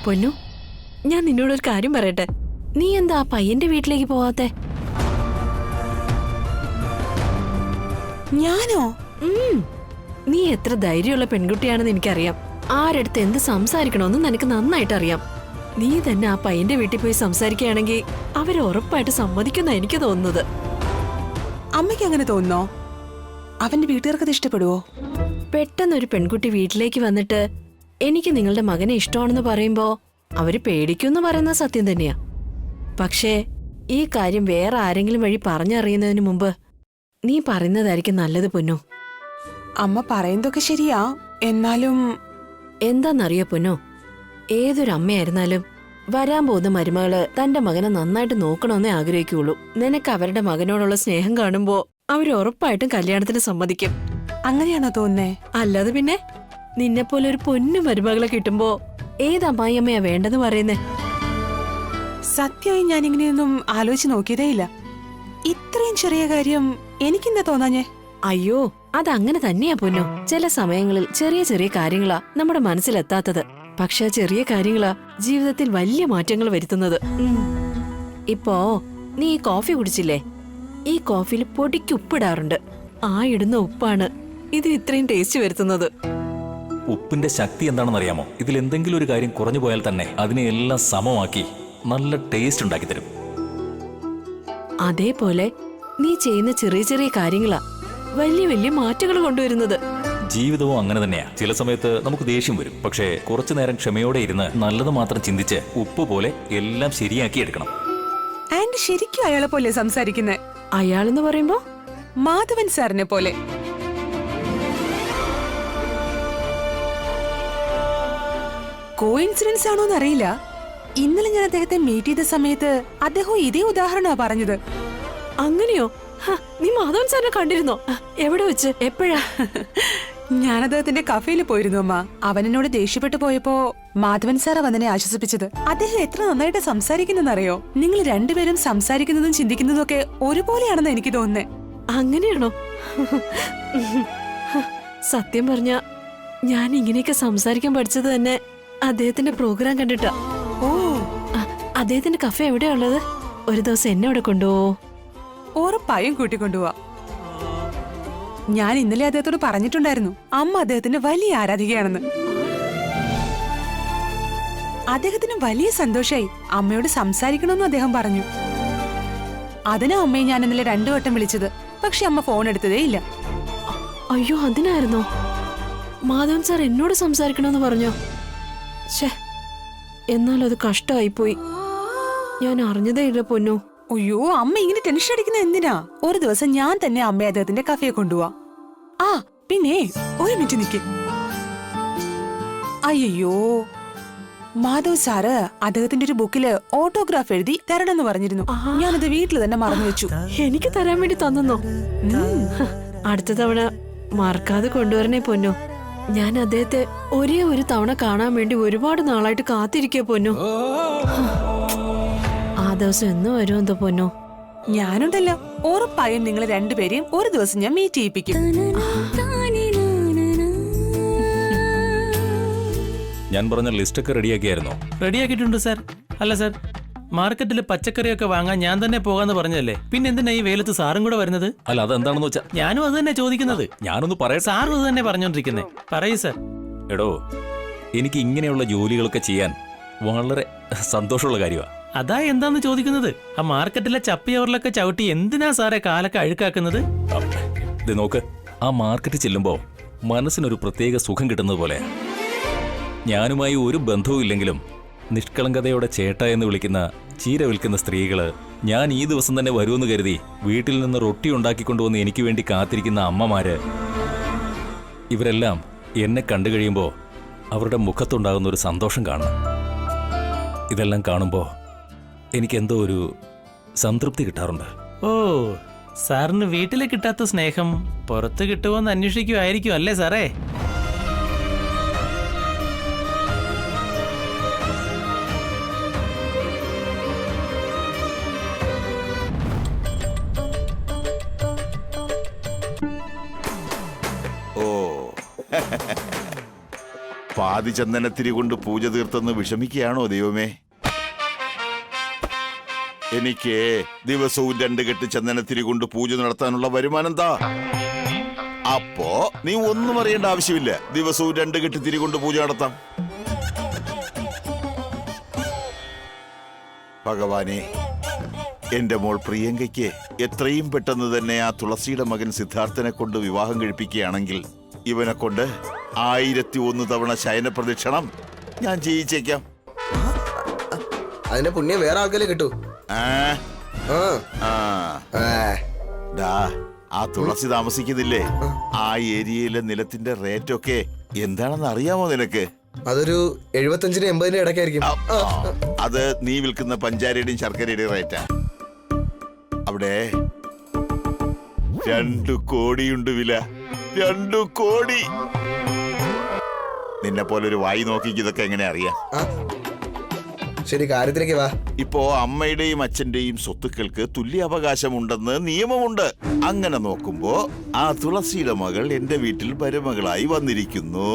പൊന്നു, ഞാൻ നിന്നോടൊരു കാര്യം പറയട്ടെ. നീ എന്താ ആ പയ്യന്റെ വീട്ടിലേക്ക് പോവാത്തെ? ഞാനോ? നീ എത്ര ധൈര്യമുള്ള പെൺകുട്ടിയാണെന്ന് എനിക്കറിയാം. ആരടുത്ത് എന്ത് സംസാരിക്കണമെന്ന് നിനക്ക് നന്നായിട്ട് അറിയാം. നീ തന്നെ ആ പയ്യന്റെ വീട്ടിൽ പോയി സംസാരിക്കുകയാണെങ്കിൽ അവർ ഉറപ്പായിട്ട് സമ്മതിക്കുന്ന എനിക്ക് തോന്നുന്നത്. അമ്മയ്ക്ക് അങ്ങനെ തോന്നുന്നോ? അവന്റെ വീട്ടുകാർക്ക് അത് ഇഷ്ടപ്പെടുവോ? പെട്ടെന്നൊരു പെൺകുട്ടി വീട്ടിലേക്ക് വന്നിട്ട് എനിക്ക് നിങ്ങളുടെ മകനെ ഇഷ്ടമാണെന്ന് പറയുമ്പോ അവര് പേടിക്കുമെന്ന് പറയുന്നത് സത്യം തന്നെയാ. പക്ഷേ ഈ കാര്യം വേറെ ആരെങ്കിലും വഴി പറഞ്ഞറിയുന്നതിന് മുമ്പ് നീ പറയുന്നതായിരിക്കും നല്ലത് പൊന്നു. അമ്മ പറയുന്നതൊക്കെ ശരിയാ, എന്നാലും എന്താന്നറിയോ പൊന്നു, ഏതൊരു അമ്മയായിരുന്നാലും വരാൻ പോകുന്ന മരുമകള് തന്റെ മകനെ നന്നായിട്ട് നോക്കണമെന്നേ ആഗ്രഹിക്കുള്ളൂ. നിനക്ക് അവരുടെ മകനോടുള്ള സ്നേഹം കാണുമ്പോ അവർ ഉറപ്പായിട്ടും കല്യാണത്തിന് സമ്മതിക്കും. അങ്ങനെയാണോ തോന്നുന്നേ? അല്ലാതെ പിന്നെ നിന്നെപ്പോലെ ഒരു പൊന്നു മരുമകളെ കിട്ടുമ്പോ ഏത് അമ്മായിയമ്മയാ വേണ്ടെന്ന് പറയുന്നേ? സത്യമായി ഞാൻ ഇങ്ങനെയൊന്നും ആലോചിച്ച് നോക്കിയതേയില്ല. ഇത്രയും ചെറിയ കാര്യം എനിക്കെന്താ തോന്നാഞ്ഞേ? അയ്യോ, അതങ്ങനെ തന്നെയാ പൊന്നു. ചില സമയങ്ങളിൽ ചെറിയ ചെറിയ കാര്യങ്ങളാ നമ്മുടെ മനസ്സിലെത്താത്തത്. പക്ഷെ ചെറിയ കാര്യങ്ങളാ ജീവിതത്തിൽ വലിയ മാറ്റങ്ങൾ വരുത്തുന്നത്. ഇപ്പോ നീ ഈ കോഫി കുടിച്ചില്ലേ? ഈ കോഫിയിൽ പൊടിക്ക് ഉപ്പിടാറുണ്ട്. ആ ഇടുന്ന ഉപ്പാണ് ഇതിന് ഇത്രയും ടേസ്റ്റ് വരുത്തുന്നത്. ഉപ്പിന്റെ ശക്തി എന്താണെന്ന് അറിയാമോ? ഇതിൽ എന്തെങ്കിലും ഒരു കാര്യം കുറഞ്ഞു പോയാൽ തന്നെ അതിനെ എല്ലാം സമമാക്കി നല്ല ടേസ്റ്റ് ഉണ്ടാക്കി തരും. അതേപോലെ നീ ചെയ്യുന്ന ചെറിയ ചെറിയ കാര്യങ്ങളാ വലിയ വലിയ മാറ്റങ്ങൾ കൊണ്ടുവരുന്നത്. ജീവിതവും അങ്ങനെ തന്നെയാ. ചില സമയത്ത് നമുക്ക് ദേഷ്യം വരും. പക്ഷേ കുറച്ചു നേരം ക്ഷമയോടെ ഇരുന്ന് നല്ലത് മാത്രം ചിന്തിച്ച് ഉപ്പ് പോലെ എല്ലാം ശരിയാക്കി എടുക്കണം. ആൻഡ് ശരിക്കും അയാളെ പോലെ സംസാരിക്കുന്നേ? അയാളെന്ന് പറയുമ്പോ മാധവൻ സാറിനെ പോലെ. കോയിൻസിഡൻസ് ആണോന്ന് അറിയില്ല, ഇന്നലെ ഞാൻ അദ്ദേഹത്തെ മീറ്റ് ചെയ്ത സമയത്ത് അദ്ദേഹം ഇതേ ഉദാഹരണമാ പറഞ്ഞത്. അങ്ങനെയോ? നീ മാധവൻ സാറിനെ കണ്ടിരുന്നോ? എവിടെ വെച്ച്, എപ്പോഴാ? ഞാൻ അദ്ദേഹത്തിന്റെ കഫേയിൽ പോയിരുന്നു അമ്മ. അവൻ എന്നോട് ദേഷ്യപ്പെട്ടു പോയപ്പോ മാധവൻ സാറാ വന്നെ ആശ്വസിപ്പിച്ചത്. അദ്ദേഹം എത്ര നന്നായിട്ട് സംസാരിക്കുന്നറിയോ? നിങ്ങൾ രണ്ടുപേരും സംസാരിക്കുന്നതും ചിന്തിക്കുന്നതും ഒക്കെ ഒരുപോലെയാണെന്ന് എനിക്ക് തോന്നുന്നേ. അങ്ങനെയാണോ? സത്യം പറഞ്ഞ ഞാൻ ഇങ്ങനെയൊക്കെ സംസാരിക്കാൻ പഠിച്ചത് തന്നെ അദ്ദേഹത്തിന്റെ പ്രോഗ്രാം കണ്ടിട്ടാ. ഓ, അദ്ദേഹത്തിന്റെ കഫേ എവിടെയാ ഉള്ളത്? ഒരു ദിവസം എന്നെ അവിടെ കൊണ്ടുപോവോ? ഉറപ്പായും കൂട്ടിക്കൊണ്ടുപോവാ. ഞാൻ ഇന്നലെ അദ്ദേഹത്തോട് പറഞ്ഞിട്ടുണ്ടായിരുന്നു അമ്മ അദ്ദേഹത്തിന്റെ വലിയ ആരാധികയാണെന്ന്. അദ്ദേഹത്തിന് വലിയ സന്തോഷായി. അമ്മയോട് സംസാരിക്കണമെന്നും അദ്ദേഹം പറഞ്ഞു. അതിനാ അമ്മയെ ഞാൻ ഇന്നലെ 2 വട്ടം വിളിച്ചത്. പക്ഷെ അമ്മ ഫോൺ എടുത്തതേ ഇല്ല. അയ്യോ, അതിനായിരുന്നോ? മാധവൻ സാർ എന്നോട് സംസാരിക്കണമെന്ന് പറഞ്ഞോ? ഛേ, എന്നാലും അത് കഷ്ടമായിപ്പോയി. ഞാൻ അറിഞ്ഞതേ ഇല്ല പൊന്നു. അയ്യോ, അമ്മ ഇങ്ങനെ ടെൻഷൻ അടിക്കുന്ന എന്തിനാ? ഒരു ദിവസം ഞാൻ തന്നെ അമ്മയെ അദ്ദേഹത്തിന്റെ കഫേ കൊണ്ടുപോവാ. ആ പിന്നെ ഒരു മിനിറ്റ് നിക്ക്. അയ്യോ, മാധവ് സാറ് അദ്ദേഹത്തിന്റെ ഒരു ബുക്കില് ഓട്ടോഗ്രാഫ് എഴുതി തരണമെന്ന് പറഞ്ഞിരുന്നു. ഞാനത് വീട്ടിൽ തന്നെ മറന്നു വെച്ചു. എനിക്ക് തരാൻ വേണ്ടി തന്നോ? അടുത്ത തവണ മറക്കാതെ കൊണ്ടുവരണേ പൊന്നു. ഞാൻ അദ്ദേഹത്തെ ഒരേ ഒരു തവണ കാണാൻ വേണ്ടി ഒരുപാട് നാളായിട്ട് കാത്തിരിക്കുക പൊന്നു. ആ ദിവസം എന്ന് വരുമെന്തോ പൊന്നു. ഞാനുണ്ടല്ലോ, ഉറപ്പായും നിങ്ങൾ രണ്ടുപേരെയും ഒരു ദിവസം ഞാൻ മീറ്റ് ചെയ്യിപ്പിക്കും. ഞാൻ പറഞ്ഞ ലിസ്റ്റൊക്കെ റെഡിയാക്കിയായിരുന്നോ? റെഡിയാക്കിയിട്ടുണ്ട് സാർ. അല്ല സാർ, മാർക്കറ്റിൽ പച്ചക്കറിയൊക്കെ വാങ്ങാൻ ഞാൻ തന്നെ പോകാന്ന് പറഞ്ഞല്ലേ, പിന്നെ എന്തിനാ ഈ വെയിലത്ത് സാറും കൂടെ വരുന്നത്? അല്ല, അതെന്താണെന്ന് വെച്ചാ ഞാനും അത് തന്നെ ചോദിക്കുന്നത്. ഞാനൊന്ന് പറയാം. സാറും അത് തന്നെ പറഞ്ഞോണ്ടിരിക്കുന്നേ. പറയൂ സാർ. എടോ, എനിക്ക് ഇങ്ങനെയുള്ള ജോലികളൊക്കെ ചെയ്യാൻ വളരെ സന്തോഷമുള്ള കാര്യമാണ്. അതാ എന്താന്ന് ചോദിക്കുന്നത്. ആ മാർക്കറ്റിലെ ചപ്പിയവറിലൊക്കെ ചവിട്ടി എന്തിനാ സാറെ കാലൊക്കെ അഴുക്കാക്കുന്നത്? ഇത് നോക്ക്, ആ മാർക്കറ്റ് ചെല്ലുമ്പോ മനസ്സിനൊരു പ്രത്യേക സുഖം കിട്ടുന്നത് പോലെ. ഞാനുമായി ഒരു ബന്ധവും ഇല്ലെങ്കിലും നിഷ്കളങ്കതയോടെ ചേട്ട എന്ന് വിളിക്കുന്ന ചീര വിൽക്കുന്ന സ്ത്രീകള്, ഞാൻ ഈ ദിവസം തന്നെ വരുമെന്ന് കരുതി വീട്ടിൽ നിന്ന് റൊട്ടി ഉണ്ടാക്കിക്കൊണ്ടുവന്ന് എനിക്ക് വേണ്ടി കാത്തിരിക്കുന്ന അമ്മമാര്, ഇവരെല്ലാം എന്നെ കണ്ടു കഴിയുമ്പോൾ അവരുടെ മുഖത്തുണ്ടാകുന്ന ഒരു സന്തോഷം കാണണം. ഇതെല്ലാം കാണുമ്പോൾ എനിക്കെന്തോ ഒരു സംതൃപ്തി കിട്ടാറുണ്ട്. ഓ, സാറിന് വീട്ടിൽ കിട്ടാത്ത സ്നേഹം പുറത്ത് കിട്ടുമോന്ന് അന്വേഷിക്കുമായിരിക്കും അല്ലേ സാറേ? പാതി ചന്ദനത്തിരി കൊണ്ട് പൂജ തീർത്തെന്ന് വിഷമിക്കുകയാണോ ദൈവമേ? എനിക്ക് ദിവസവും 2 കെട്ട് ചന്ദനത്തിരി കൊണ്ട് പൂജ നടത്താനുള്ള വരുമാനം എന്താ? അപ്പോ നീ ഒന്നും അറിയേണ്ട ആവശ്യമില്ല. ദിവസവും 2 കെട്ട് തിരി കൊണ്ട് പൂജ നടത്താം. ഭഗവാനെ, എന്റെ മോൾ പ്രിയങ്കയ്ക്ക് എത്രയും പെട്ടെന്ന് തന്നെ ആ തുളസിയുടെ മകൻ സിദ്ധാർത്ഥനെ കൊണ്ട് വിവാഹം കഴിപ്പിക്കുകയാണെങ്കിൽ ഇവനെ കൊണ്ട് 1001 തവണ ശയന പ്രദക്ഷിണം ഞാൻ ചെയ്യിച്ചേക്കാം. അതിന്റെ പുണ്യം വേറെ ആൾക്കാരെ കിട്ടൂ. ആ തുളസി താമസിക്കുന്നില്ലേ, ആ ഏരിയയിലെ നിലത്തിന്റെ റേറ്റ് ഒക്കെ എന്താണെന്ന് അറിയാമോ നിനക്ക്? അതൊരു 75-നും 80-നും ഇടയ്ക്കായിരിക്കും. അത് നീ വിൽക്കുന്ന പഞ്ചാരയുടെയും ശർക്കരയുടെയും റേറ്റാ. അവിടെ 2 കോടിയുണ്ട് വില. 2 കോടി. നിന്നെ പോലെ ഒരു വായി നോക്കി ഇതൊക്കെ എങ്ങനെ അറിയാം? ശരി, കാര്യത്തിലേക്ക് വാ. ഇപ്പോ അമ്മയുടെയും അച്ഛന്റെയും സ്വത്തുക്കൾക്ക് തുല്യ അവകാശമുണ്ടെന്ന് നിയമമുണ്ട്. അങ്ങനെ നോക്കുമ്പോ ആ തുളസിയുടെ മകൾ എന്റെ വീട്ടിൽ മരുമകളായി വന്നിരിക്കുന്നു.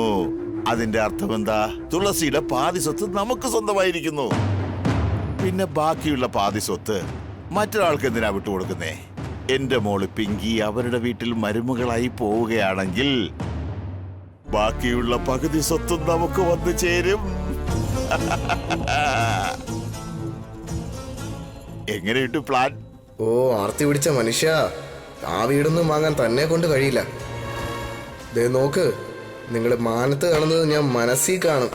അതിന്റെ അർത്ഥം എന്താ? തുളസിയുടെ പാതി സ്വത്ത് നമുക്ക് സ്വന്തമായിരിക്കുന്നു. പിന്നെ ബാക്കിയുള്ള പാതി സ്വത്ത് മറ്റൊരാൾക്ക് എന്തിനാ വിട്ടുകൊടുക്കുന്നേ? എന്റെ മോള് പിങ്കി അവരുടെ വീട്ടിൽ മരുമകളായി പോവുകയാണെങ്കിൽ ബാക്കിയുള്ള പകുതി സ്വത്തും നമുക്ക് വന്നു ചേരും. എങ്ങനെയുണ്ട് പ്ലാൻ? ഓ, ആർത്തി പിടിച്ച മനുഷ്യ, ആ വീടൊന്നും വാങ്ങാൻ തന്നെ കൊണ്ട് കഴിയില്ല. ദേ നോക്ക്, നിങ്ങൾ മാനത്ത് കാണുന്നത് ഞാൻ മനസ്സിൽ കാണും.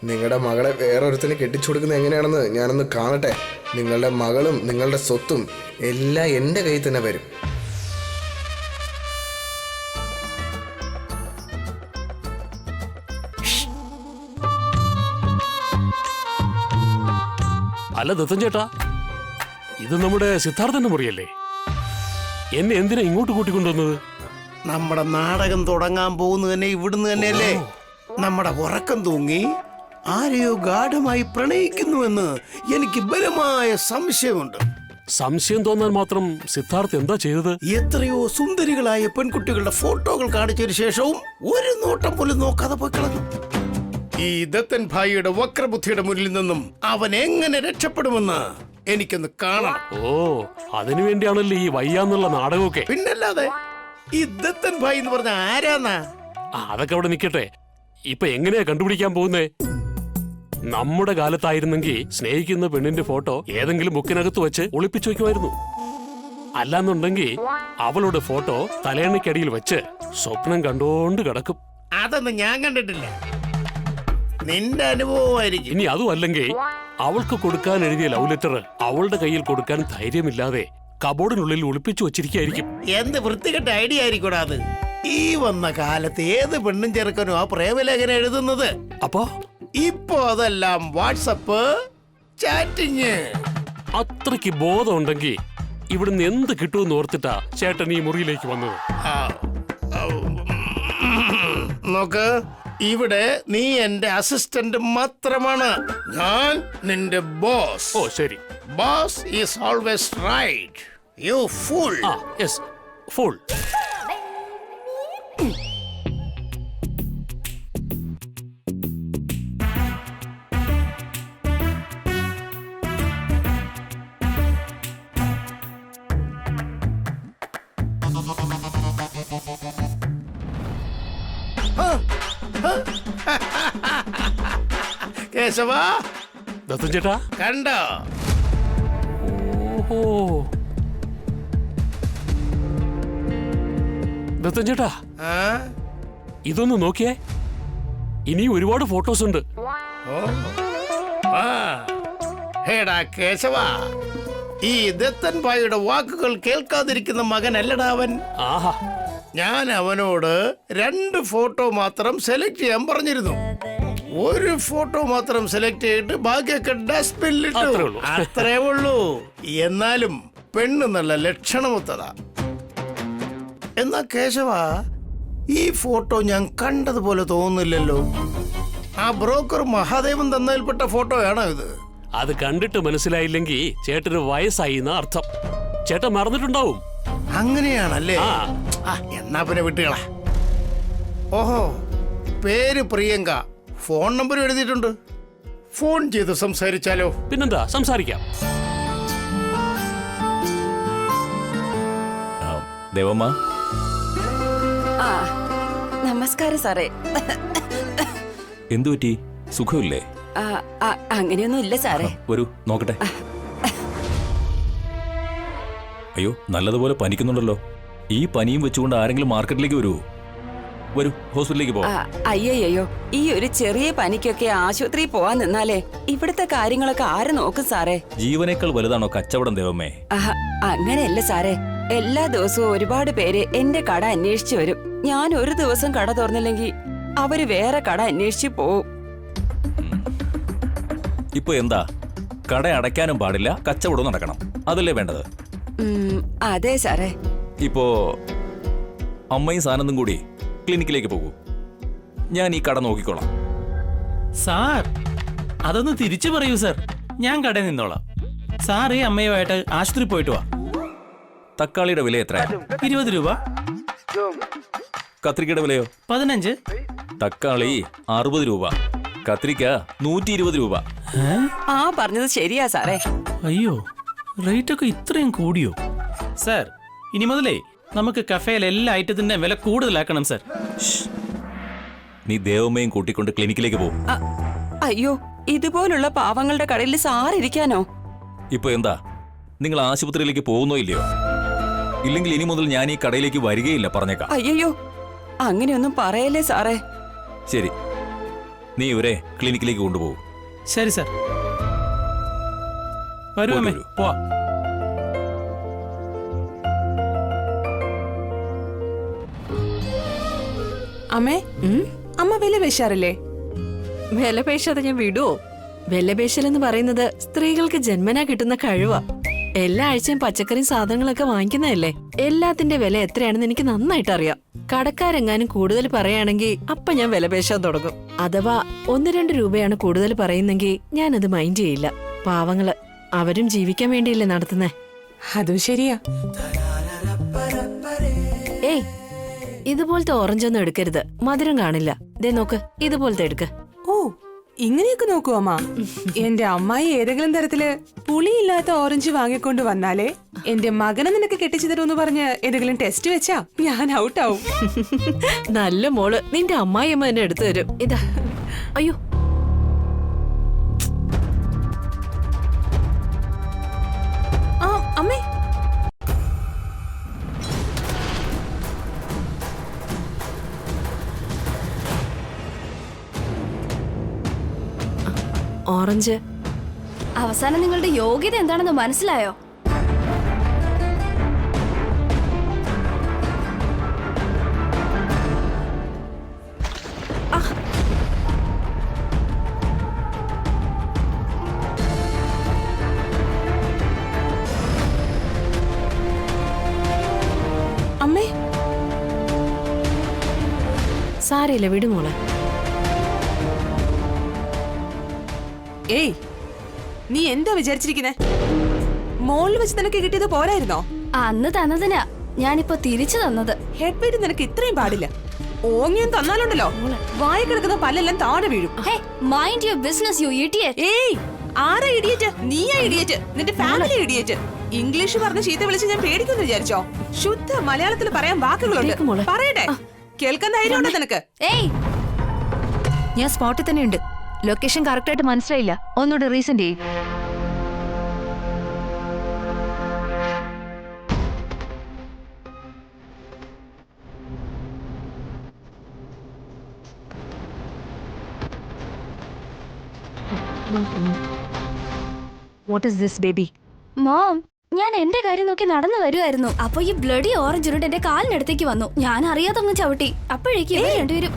നിങ്ങളുടെ മകളെ വേറൊരുത്തിന് കെട്ടിച്ചു കൊടുക്കുന്നത് എങ്ങനെയാണെന്ന് ഞാനൊന്ന് കാണട്ടെ. നിങ്ങളുടെ മകളും നിങ്ങളുടെ സ്വത്തും എല്ലാം എൻ്റെ കയ്യിൽ തന്നെ വരും. അല്ല ദത്തൻ ചേട്ടാ, ഇത് നമ്മുടെ സിദ്ധാർത്ഥന്റെ മുറിയല്ലേ? എന്നെ എന്തിനാ ഇങ്ങോട്ട് കൂട്ടിക്കൊണ്ടുവന്നത്? നമ്മുടെ നാടകം തുടങ്ങാൻ പോകുന്നത് തന്നെ ഇവിടുന്ന് തന്നെയല്ലേ? നമ്മുടെ ഉറക്കം തൂങ്ങി ആരെയോ ഗാഠമായി പ്രണയിക്കുന്നുവെന്ന് എനിക്ക് ബലമായ സംശയമുണ്ട്. സംശയം തോന്നാൻ മാത്രം സിദ്ധാർത്ഥ് എന്താ ചെയ്തത്? എത്രയോ സുന്ദരികളായ പെൺകുട്ടികളുടെ ഫോട്ടോകൾ കാണിച്ചതിന് ശേഷവും ഒരു നോട്ടം പോലും നോക്കാതെ പോയി കളഞ്ഞു. ഈ ദത്തൻ ഭായിയുടെ വക്രബുദ്ധിയുടെ മുന്നിൽ നിന്നും അവൻ എങ്ങനെ രക്ഷപ്പെടുമെന്ന് എനിക്കൊന്ന് കാണണം. ഓ, അതിനു വേണ്ടിയാണല്ലോ ഈ വയ്യാന്നുള്ള നാടകമൊക്കെ. പിന്നല്ലാതെ ഈ ദത്തൻ ഭായി എന്ന് പറഞ്ഞ ആരാന്നാ? അതൊക്കെ അവിടെ നിൽക്കട്ടെ. ഇപ്പൊ എങ്ങനെയാ കണ്ടുപിടിക്കാൻ പോകുന്നേ? നമ്മുടെ കാലത്തായിരുന്നെങ്കിൽ സ്നേഹിക്കുന്ന പെണ്ണിന്റെ ഫോട്ടോ ഏതെങ്കിലും ബുക്കിനകത്ത് വെച്ച് ഒളിപ്പിച്ചു വെക്കുമായിരുന്നു. അല്ലാന്നുണ്ടെങ്കിൽ അവളുടെ ഫോട്ടോ തലയണയ്ക്കടിയിൽ വെച്ച് സ്വപ്നം കണ്ടോണ്ട് കിടക്കും. അതൊന്നും ഞാൻ കണ്ടിട്ടില്ല. നിന്റെ അനുഭവമായിരിക്കും. ഇനി അതും അല്ലെങ്കിൽ അവൾക്ക് കൊടുക്കാൻ എഴുതിയ ലവ് ലെറ്റർ അവളുടെ കയ്യിൽ കൊടുക്കാൻ ധൈര്യമില്ലാതെ കബോർഡിനുള്ളിൽ ഒളിപ്പിച്ചു വച്ചിരിക്കായിരിക്കും. എന്ത് വൃത്തികെട്ട ഐഡിയ ആയിരിക്കൂടാ അത്. ഈ വന്ന കാലത്ത് ഏത് പെണ്ണും ചെറുക്കനും ആ പ്രേമലേഖനം എഴുതുന്നത്. അപ്പോ ഇപ്പൊ അതെല്ലാം വാട്സപ്പ് ചാറ്റിങ്. അത്രയ്ക്ക് ബോധം ഉണ്ടെങ്കിൽ ഇവിടുന്ന് എന്ത് കിട്ടുമെന്ന് ഓർത്തിട്ടാ ചേട്ടൻ ഈ മുറിയിലേക്ക് വന്നത്. നോക്ക്, ഇവിടെ നീ എന്റെ അസിസ്റ്റന്റ് മാത്രമാണ്. ഞാൻ നിന്റെ ബോസ്. ഓ ശരി. Boss is always right. You fool. Yes, full. Keshava, Dathan ചേട്ടാ കണ്ടോ? ഓഹോ, ദത്തൻ ചേട്ടാ ഇതൊന്ന് നോക്കിയേ. ഇനിയും ഒരുപാട് ഫോട്ടോസ് ഉണ്ട്. ഹേടാ കേശവ, ഈ ദത്തൻ ഭായിയുടെ വാക്കുകൾ കേൾക്കാതിരിക്കുന്ന മകനല്ലടാ അവൻ. ആഹാ, ഞാൻ അവനോട് 2 ഫോട്ടോ മാത്രം സെലക്ട് ചെയ്യാൻ പറഞ്ഞിരുന്നു. ഒരു ഫോട്ടോ മാത്രം സെലക്ട് ചെയ്തിട്ട് ബാക്കിയൊക്കെ ഡസ്റ്റ്ബിന്നിലിട്ടു. അത്രേ ഉള്ളൂ. എന്നാലും പെണ്ണ് നല്ല ലക്ഷണമൊത്തതാ. എന്നാ കേശവ, ഈ ഫോട്ടോ ഞാൻ കണ്ടതുപോലെ തോന്നുന്നില്ലല്ലോ. ആ ബ്രോക്കർ മഹാദേവൻ തന്നതിൽപ്പെട്ട ഫോട്ടോയാണോ ഇത്? അത് കണ്ടിട്ട് മനസ്സിലായില്ലെങ്കിൽ ചേട്ടന് വയസ്സായി എന്ന അർത്ഥം. ചേട്ടൻ മറന്നിട്ടുണ്ടാവും. അങ്ങനെയാണല്ലേ? എന്നാ പിന്നെ വിട്ടുകളാ. ഓഹോ, പേര് പ്രിയങ്ക, ഫോൺ നമ്പർ എഴുതിയിട്ടുണ്ട്. ഫോൺ ചെയ്ത് സംസാരിച്ചാലോ? പിന്നെന്താ, സംസാരിക്കാം. ദേവമ്മ, ആ നമസ്കാരം സാറേ. എന്തു പറ്റി? സുഖമില്ലേ? അങ്ങനെയൊന്നും ഇല്ല സാറേ. വരൂ നോക്കട്ടെ. അയ്യോ, നല്ലതുപോലെ പനിക്കുന്നുണ്ടല്ലോ. ഈ പനിയും വെച്ചുകൊണ്ട് ആരെങ്കിലും മാർക്കറ്റിലേക്ക് വരൂ. വരൂ, ഹോസ്പിറ്റലിലേക്ക് പോവാം. അയ്യോ, ഈ ഒരു ചെറിയ പനിക്കൊക്കെ ആശുപത്രിയിൽ പോവാൻ നിന്നാലേ ഇവിടുത്തെ കാര്യങ്ങളൊക്കെ ആര് നോക്കും സാറേ? ജീവനേക്കാൾ വലുതാണോ കച്ചവടം ദേവമ്മേ? അങ്ങനെയല്ല സാറേ. എല്ലാ ദിവസവും ഒരുപാട് പേര് എന്റെ കട അന്വേഷിച്ചു വരും. ഞാൻ ഒരു ദിവസം കട തുറന്നില്ലെങ്കിൽ അവര് വേറെ കട അന്വേഷിച്ചു പോവും. ഇപ്പൊ എന്താ, കട അടയ്ക്കാനും പാടില്ല, കച്ചവടവും നടക്കണം, അതല്ലേ വേണ്ടത്? അതെ സാറേ. ഇപ്പോ അമ്മയും സാനന്ദും കൂടി ക്ലിനിക്കിലേക്ക് പോകൂ. ഞാൻ ഈ കട നോക്കിക്കോളാം. സാർ, അതൊന്ന് തിരിച്ചു പറയൂ സാർ. ഞാൻ കടയിൽ നിന്നോളാം. സാർ ഈ അമ്മയുമായിട്ട് ആശുപത്രി പോയിട്ട് വാ. തക്കാളിയുടെ വില എത്ര? 20 രൂപ. കത്രിക്കയുടെ വിലയോ? 15. തക്കാളി 60 രൂപ, കത്രിക്ക 120 രൂപ. പറഞ്ഞത് ശരിയാ സാറേ. അയ്യോ, റേറ്റ് ഒക്കെ ഇത്രയും കൂടിയോ? സാർ, ഇനി മുതലേ നമുക്ക് കഫേയിൽ എല്ലാ ഐറ്റത്തിന്റെ വില കൂടുതലാക്കണം സാർ. നീ ദേവമ്മയും കൂട്ടിക്കൊണ്ട് ക്ലിനിക്കിലേക്ക് പോകും. അയ്യോ, ഇതുപോലുള്ള പാവങ്ങളുടെ കടയിൽ സാറിരിക്കാനോ? ഇപ്പൊ എന്താ, നിങ്ങൾ ആശുപത്രിയിലേക്ക് പോകുന്നോ ഇല്ലയോ? ഇല്ലെങ്കിൽ ഇനി മുതൽ ഞാൻ ഈ കടയിലേക്ക് വരികയില്ല, പറഞ്ഞേക്കാം. അയ്യോ, അങ്ങനെയൊന്നും പറയല്ലേ സാറേ. ശരി, നീ ഇവരെ ക്ലിനിക്കിലേക്ക് കൊണ്ടുപോകും. ശരി സാർ. വരൂ അമ്മേ, പോവാ. അമ്മേ, അമ്മ വില പേശാറില്ലേ? വിലപേശാതെ ഞാൻ വിടുവോ? വിലപേശൽ എന്ന് പറയുന്നത് സ്ത്രീകൾക്ക് ജന്മനാ കിട്ടുന്ന കഴിവാ. എല്ലാ ആഴ്ചയും പച്ചക്കറിയും സാധനങ്ങളൊക്കെ വാങ്ങിക്കുന്നതല്ലേ. എല്ലാത്തിന്റെ വില എത്രയാണെന്ന് എനിക്ക് നന്നായിട്ട് അറിയാം. കടക്കാരെങ്ങാനും കൂടുതൽ പറയുകയാണെങ്കിൽ അപ്പൊ ഞാൻ വിലപേശാൻ തുടങ്ങും. അഥവാ 1-2 രൂപയാണ് കൂടുതൽ പറയുന്നെങ്കിൽ ഞാനത് മൈൻഡ് ചെയ്യില്ല. പാവങ്ങള്, അവരും ജീവിക്കാൻ വേണ്ടിയല്ലേ നടത്തുന്നേ. അതും ശരിയാ. ഏയ്, ഇതുപോലത്തെ ഓറഞ്ചൊന്നും എടുക്കരുത്, മധുരം കാണില്ല. ദേ നോക്ക്, ഇതുപോലത്തെ എടുക്ക്. ഓ, ഇങ്ങനെയൊക്കെ നോക്കൂ അമ്മ. എന്റെ അമ്മായി ഏതെങ്കിലും തരത്തില് പുളിയില്ലാത്ത ഓറഞ്ച് വാങ്ങിക്കൊണ്ട് വന്നാലേ എന്റെ മകനെ നിനക്ക് കെട്ടിച്ചു തരുമെന്ന് പറഞ്ഞ് ഏതെങ്കിലും ടെസ്റ്റ് വെച്ചാ ഞാൻ ഔട്ടാവും. നല്ല മോള്, നിന്റെ അമ്മായിയമ്മ എന്നെ എടുത്തു തരും. ഇതാ. അയ്യോ, അമ്മേ, ഓറഞ്ച്. അവസാനം നിങ്ങളുടെ യോഗ്യത എന്താണെന്ന് മനസ്സിലായോ? അമ്മേ, സാരയില്ല, വിടുമോളെ. ഏയ്, നീ എന്താ വിചാരിച്ചിരിക്കുന്നെ? മോളിൽ വെച്ച് നിനക്ക് കിട്ടിയത് പോരായിരുന്നോ? അന്ന് തന്നതിനാ ഞാനിപ്പോ തിരിച്ചു തന്നത്. ഹെഡ് വെയിറ്റ് നിനക്ക് ഇത്രയും പാടില്ല. ഓങ്ങിയും തന്നാലുണ്ടല്ലോ, വായ കിടക്കുന്ന പല്ലെല്ലാം താഴെ വീഴും. Mind your business you idiot. ഏയ്, ആരാ ഇഡിയറ്റ്? നീയാ ഇഡിയറ്റ്. നിന്റെ ഫാമിലി ഇഡിയറ്റ്. ഇംഗ്ലീഷ് പറഞ്ഞ് ചീത്ത വിളിച്ച് ഞാൻ പേടിക്കുന്നു വിചാരിച്ചോ? ശുദ്ധ മലയാളത്തിൽ പറയാൻ വാക്കുകളുണ്ട്. പറയട്ടെ, കേൾക്കാൻ ധൈര്യമുണ്ടോ നിനക്ക്? ഏയ്, ഞാൻ സ്പോട്ടിൽ തന്നെ ഉണ്ട്. ലൊക്കേഷൻ കറക്റ്റ് ആയിട്ട് മനസ്സിലായില്ല, ഒന്നുകൂടെ റീസെന്റ് ചെയ്യും. What is this baby? Mom, ഞാൻ എന്റെ കാര്യം നോക്കി നടന്നു വരുമായിരുന്നു. അപ്പൊ ഈ ബ്ലഡി ഓറഞ്ച് ഉരുണ്ട് എന്റെ കാലിനടുത്തേക്ക് വന്നു. ഞാൻ അറിയാതെ അങ്ങ് ചവിട്ടി. അപ്പോഴേക്കും ഇവർ രണ്ടുപേരും.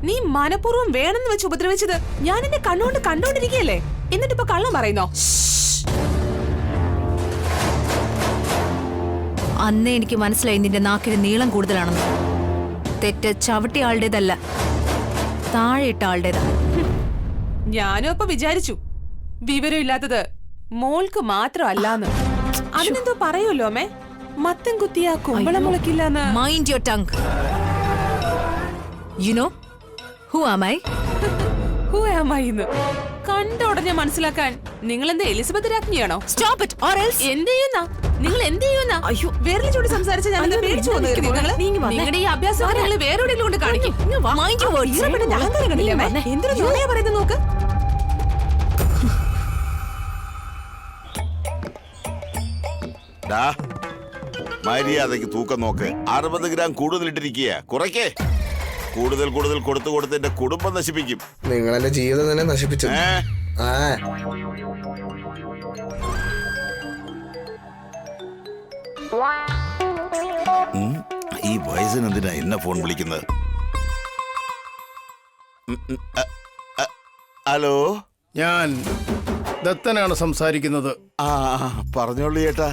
നീ മനഃപൂർവ്വം വേണമെന്ന് വെച്ച് ഉപദ്രവിച്ചത് ഞാൻ എന്റെ കണ്ണുകൊണ്ട് കണ്ടോണ്ടിരിക്കുകയല്ലേ. എന്നിട്ടിപ്പോ കള്ളം പറയുന്നോ? അന്നേ എനിക്ക് മനസ്സിലായി നിന്റെ നാക്കിന് നീളം കൂടുതലാണെന്ന്. തെറ്റ് ചവിട്ടിയ ആളുടേതല്ല, താഴെ ഇട്ട ആളുടേതാ. ഞാനും അപ്പൊ വിചാരിച്ചു വിവരമില്ലാത്തത് മോൾക്ക് മാത്രമല്ലാന്ന്. അതിനെന്തോ പറയുമല്ലോ അമ്മേ, മത്തം കുത്തിയാ കുമ്പളം മുളക്കില്ലാന്ന്. Mind your tongue. You know who am I? Who am I എന്ന് കണ്ട ഉടനെ മനസ്സിലാക്കാൻ നിങ്ങൾ എന്താ എലിസബത്ത് രാജ്ഞിയാണോ? Stop it or else. എന്ത് ചെയ്യുന്ന നിങ്ങൾ എന്ത് ചെയ്യുന്ന? അയ്യോ. വേറെ ചൂടി സംസാരിച്ച ഞാൻ അയ്യോ, പേടിച്ചു നീ ഇങ്ങ് വന്നേ. നിങ്ങളുടെ ഈ അഭ്യാസം നിങ്ങൾ വേറെ എവിടെയെങ്കിലും കൊണ്ട് കാണിക്കും. Mind your words. അഹങ്കാരം കണ്ടില്ലേ അമ്മേ? എന്തൊരു നുണയാ പറയുന്നത് നോക്ക്. ഡാ, മര്യാദയ്ക്ക് തൂക്കം നോക്ക്. 60 ഗ്രാം കൂടുതൽ ഇട്ടിരിക്കുക. കുറയ്ക്കേ. കൂടുതൽ കൂടുതൽ കൊടുത്തു കൊടുത്ത് എന്റെ കുടുംബം നശിപ്പിക്കും. നിങ്ങൾ എന്റെ ജീവിതം തന്നെ നശിപ്പിച്ചു. ആ ഈ വയസ്സിന് എന്തിനാ എന്നെ ഫോൺ വിളിക്കുന്നത്? ഹലോ, ഞാൻ ദത്തനാണ് സംസാരിക്കുന്നത്. ആ പറഞ്ഞോളൂ ചേട്ടാ.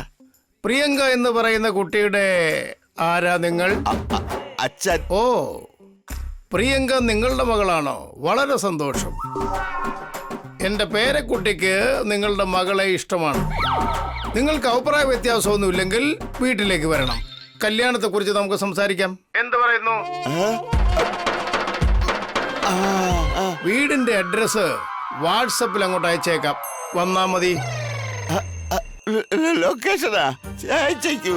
പ്രിയങ്ക എന്ന് പറയുന്ന കുട്ടിയുടെ ആരാ നിങ്ങൾ? അച്ഛൻ. ഓ, പ്രിയങ്ക നിങ്ങളുടെ മകളാണോ? വളരെ സന്തോഷം. എന്റെ പേരക്കുട്ടിക്ക് നിങ്ങളുടെ മകളെ ഇഷ്ടമാണ്. നിങ്ങൾക്ക് അഭിപ്രായ വ്യത്യാസമൊന്നുമില്ലെങ്കിൽ വീട്ടിലേക്ക് വരണം. കല്യാണത്തെ കുറിച്ച് നമുക്ക് സംസാരിക്കാം. എന്ത് പറയുന്നു? വീടിന്റെ അഡ്രസ് വാട്സപ്പിൽ അങ്ങോട്ട് അയച്ചേക്കാം. വന്നാ മതി. ലൊക്കേഷനാ അയച്ചേക്കൂ.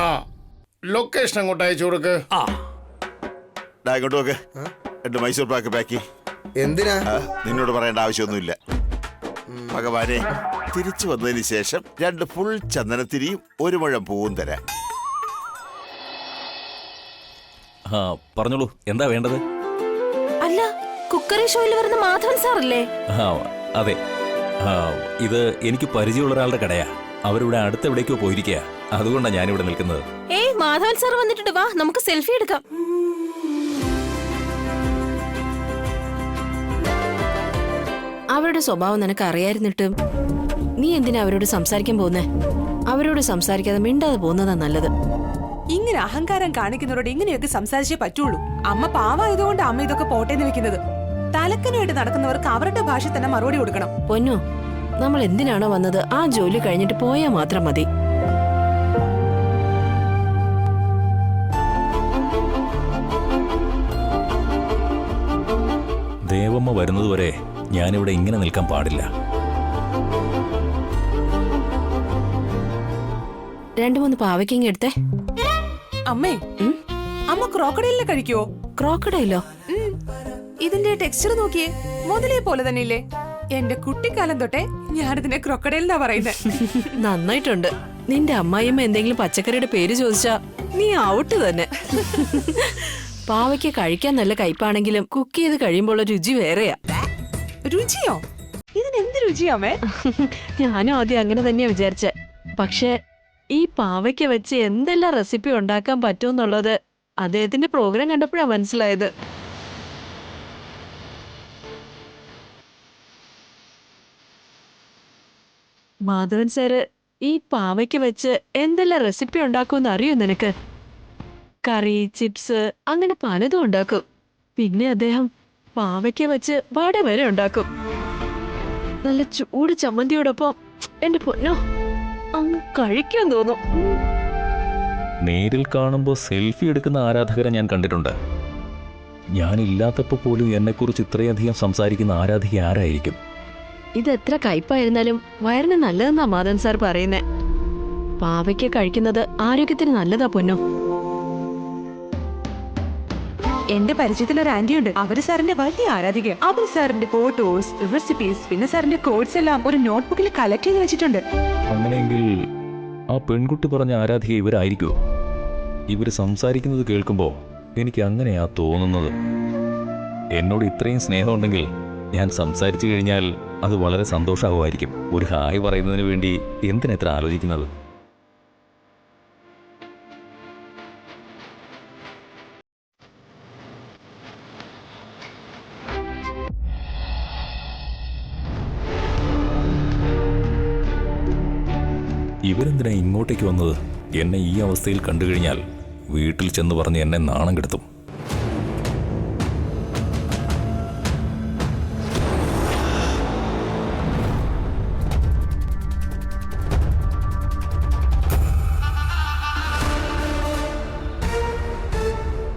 ആ, ലൊക്കേഷൻ അങ്ങോട്ട് അയച്ചു കൊടുക്ക്. ഇങ്ങോട്ട് നോക്ക്. 2 മൈസൂർ പാക്ക് പാക്കി. എന്തിനാ? നിന്നോട് പറയേണ്ട ആവശ്യമൊന്നുമില്ല. ഭഗവാനെ, തിരിച്ചു വന്നതിന് ശേഷം 2 ഫുൾ ചന്ദനത്തിരിയും 1 മുഴം പൂവും തരാം. ആ പറഞ്ഞോളൂ, എന്താ വേണ്ടത്? അല്ല, കുക്കറി ഷോയിൽ വരുന്ന മാധവൻ സാറല്ലേ? ആ അതെ. ഇത് എനിക്ക് പരിചയമുള്ള ഒരാളുടെ കടയാ. അവരിവിടെ അടുത്തെവിടേക്കോ പോയിരിക്കുക. അതുകൊണ്ടാണ് ഞാനിവിടെ നിൽക്കുന്നത്. ഏയ്, മാധവൻ സാർ വന്നിട്ടുണ്ട്, വാ നമുക്ക് സെൽഫി എടുക്കാം. അവരുടെ സ്വഭാവം നിനക്ക് അറിയായിരുന്നിട്ടും നീ എന്തിനാ അവരോട് സംസാരിക്കാൻ പോകുന്നേ? അവരോട് സംസാരിക്കാതെ മിണ്ടാതെ പോകുന്നതാ നല്ലത്. ഇങ്ങനെ അഹങ്കാരം കാണിക്കുന്നവരോട് ഇങ്ങനെയൊക്കെ സംസാരിച്ചേ പറ്റുള്ളൂ. അമ്മ പാവായതുകൊണ്ട് അമ്മ ഇതൊക്കെ പോട്ടേന്ന് വെക്കുന്നത്. തലക്കനായിട്ട് നടക്കുന്നവർക്ക് അവരുടെ ഭാഷ തന്നെ മറുപടി കൊടുക്കണം. പൊന്നു, നമ്മൾ എന്തിനാണോ വന്നത് ആ ജോലി കഴിഞ്ഞിട്ട് പോയാൽ മാത്രം മതി. ദേവമ്മ വരുന്നതുവരെ ഞാനിവിടെ ഇങ്ങനെ നിൽക്കാൻ പാടില്ല. 2-3 പാവയ്ക്കിങ് എടുത്തേ. അമ്മേ, അമ്മ ക്രോക്കഡൈലിനെ കഴിക്കുവോ? ക്രോക്കഡൈലോ? ഇതിന്റെ ടെക്സ്ചർ നോക്കിയേ, മുതലേ പോലെ തന്നെ ഇല്ലേ? എന്റെ കുട്ടിക്കാലം തൊട്ടേ ഞാനിതിനെ ക്രോക്കഡൈൽ എന്നാ പറയുന്നത്. നന്നായിട്ടുണ്ട്. നിന്റെ അമ്മായിയമ്മ എന്തെങ്കിലും പച്ചക്കറിയുടെ പേര് ചോദിച്ചാ നീ ഔട്ട് തന്നെ. പാവയ്ക്ക് കഴിക്കാൻ നല്ല കയ്പാണെങ്കിലും കുക്ക് ചെയ്ത് കഴിയുമ്പോൾ രുചി വേറെയാ. രുചിയോ? ഇതിനെന്ത് രുചിയാമേ? ഞാനും ആദ്യം അങ്ങനെ തന്നെയാ വിചാരിച്ചെ. പക്ഷെ ഈ പാവയ്ക്ക് വെച്ച് എന്തെല്ലാം റെസിപ്പി ഉണ്ടാക്കാൻ പറ്റുമെന്നുള്ളത് അദ്ദേഹത്തിന്റെ പ്രോഗ്രാം കണ്ടപ്പോഴാ മനസ്സിലായത്. മാധവൻ സാറ് ഈ പാവയ്ക്ക് വെച്ച് എന്തെല്ലാം റെസിപ്പി ഉണ്ടാക്കുമെന്ന് അറിയോ നിനക്ക്? കറി, ചിപ്സ്, അങ്ങനെ പലതും ഉണ്ടാക്കും. പിന്നെ അദ്ദേഹം പാവയ്ക്ക് വെച്ച് വട വരെ ഉണ്ടാക്കും. നല്ല ചൂട് ചമ്മന്തിയോടൊപ്പം. എന്റെ പൊന്നോ, അങ്ങ് കഴിക്കാൻ തോന്നും. നേരിൽ കാണുമ്പോൾ സെൽഫി എടുക്കുന്ന ആരാധകരെ ഞാൻ കണ്ടിട്ടുണ്ട്. ഞാനില്ലാത്തപ്പോൾ പോലും എന്നെക്കുറിച്ച് ഇത്രയധികം സംസാരിക്കുന്ന ആരാധിക ആരായിരിക്കും? ഇത് എത്ര കയ്പായിരുന്നാലും വയറിന് നല്ലതെന്നാ മാധവൻ സാർ പറയുന്നേ. പാവയ്ക്ക് കഴിക്കുന്നത് ആരോഗ്യത്തിന് നല്ലതാ പൊന്നോ. എന്റെ പരിചയത്തിൽ ഒരു ആന്റി ഉണ്ട്. അവര് സാറിന്റെ വലിയ ആരാധിക. അവര് സാറിന്റെ ഫോട്ടോസ്, റെസിപ്പീസ്, പിന്നെ സാറിന്റെ കോഡ്സ് എല്ലാം ഒരു നോട്ട്ബുക്കിൽ കളക്ട് ചെയ്ത് വെച്ചിട്ടുണ്ട്. അങ്ങനെയെങ്കിൽ ആ പെൺകുട്ടി പറഞ്ഞ ആരാധിക ഇവരായിരിക്കുമോ? ഇവർ സംസാരിക്കുന്നത് കേൾക്കുമ്പോൾ എനിക്ക് അങ്ങനെയാ തോന്നുന്നത്. എന്നോട് ഇത്രയും സ്നേഹമുണ്ടെങ്കിൽ ഞാൻ സംസാരിച്ചു കഴിഞ്ഞാൽ അത് വളരെ സന്തോഷമാകുമായിരിക്കും. ഒരു ഹായ് പറയുന്നതിന് വേണ്ടി എന്തിനെത്ര ആലോചിക്കുന്നത്? ഇവരെന്തിനാ ഇങ്ങോട്ടേക്ക് വന്നത്? എന്നെ ഈ അവസ്ഥയിൽ കണ്ടു കഴിഞ്ഞാൽ വീട്ടിൽ ചെന്ന് പറഞ്ഞ് എന്നെ നാണം കെടുത്തും.